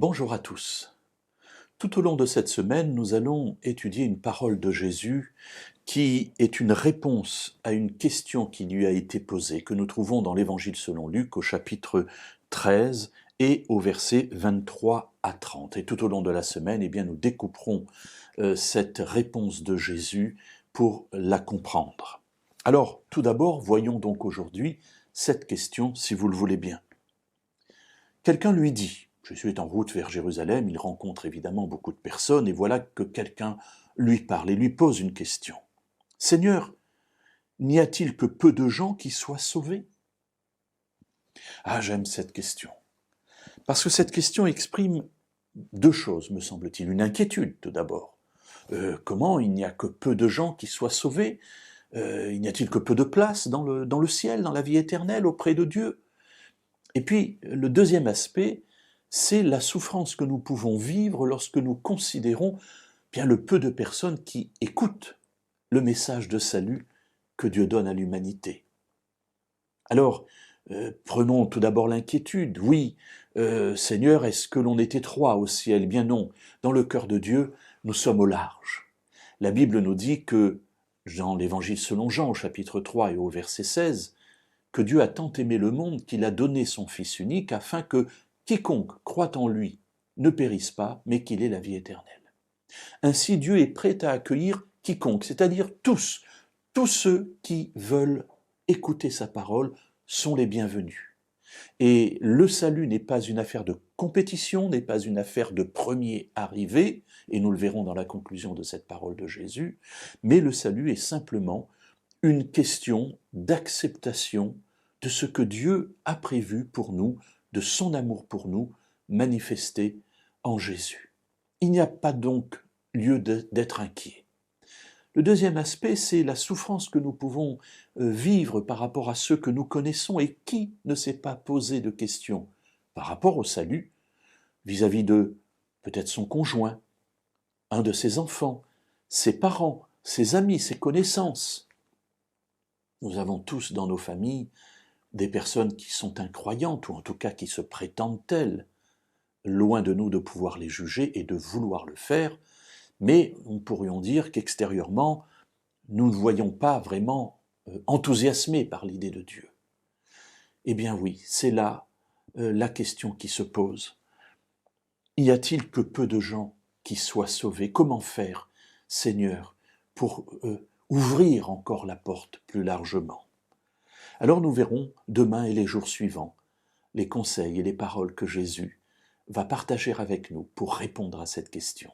Bonjour à tous. Tout au long de cette semaine, nous allons étudier une parole de Jésus qui est une réponse à une question qui lui a été posée, que nous trouvons dans l'Évangile selon Luc au chapitre 13 et au verset 23 à 30. Et tout au long de la semaine, nous découperons cette réponse de Jésus pour la comprendre. Alors, tout d'abord, voyons donc aujourd'hui cette question, si vous le voulez bien. Quelqu'un lui dit, Jésus est en route vers Jérusalem, il rencontre évidemment beaucoup de personnes, et voilà que quelqu'un lui parle et lui pose une question. « Seigneur, n'y a-t-il que peu de gens qui soient sauvés ?» Ah, j'aime cette question. Parce que cette question exprime deux choses, me semble-t-il. Une inquiétude, tout d'abord. Comment il n'y a que peu de gens qui soient sauvés? Il n'y a-t-il que peu de place dans le ciel, dans la vie éternelle, auprès de Dieu? Et puis, le deuxième aspect, c'est la souffrance que nous pouvons vivre lorsque nous considérons bien le peu de personnes qui écoutent le message de salut que Dieu donne à l'humanité. Alors, prenons tout d'abord l'inquiétude. Oui, Seigneur, est-ce que l'on était trois au ciel? Bien non, dans le cœur de Dieu, nous sommes au large. La Bible nous dit que, dans l'Évangile selon Jean, au chapitre 3 et au verset 16, que Dieu a tant aimé le monde qu'il a donné son Fils unique afin que quiconque croit en lui ne périsse pas, mais qu'il ait la vie éternelle. Ainsi, Dieu est prêt à accueillir quiconque, c'est-à-dire tous ceux qui veulent écouter sa parole sont les bienvenus. Et le salut n'est pas une affaire de compétition, n'est pas une affaire de premier arrivé, et nous le verrons dans la conclusion de cette parole de Jésus, mais le salut est simplement une question d'acceptation de ce que Dieu a prévu pour nous, de son amour pour nous, manifesté en Jésus. Il n'y a pas donc lieu d'être inquiet. Le deuxième aspect, c'est la souffrance que nous pouvons vivre par rapport à ceux que nous connaissons et qui ne s'est pas posé de questions par rapport au salut vis-à-vis de peut-être son conjoint, un de ses enfants, ses parents, ses amis, ses connaissances. Nous avons tous dans nos familles des personnes qui sont incroyantes, ou en tout cas qui se prétendent telles, loin de nous de pouvoir les juger et de vouloir le faire, mais nous pourrions dire qu'extérieurement, nous ne voyons pas vraiment enthousiasmés par l'idée de Dieu. Eh bien oui, c'est là la question qui se pose. Y a-t-il que peu de gens qui soient sauvés? Comment faire, Seigneur, pour ouvrir encore la porte plus largement? Alors nous verrons demain et les jours suivants les conseils et les paroles que Jésus va partager avec nous pour répondre à cette question.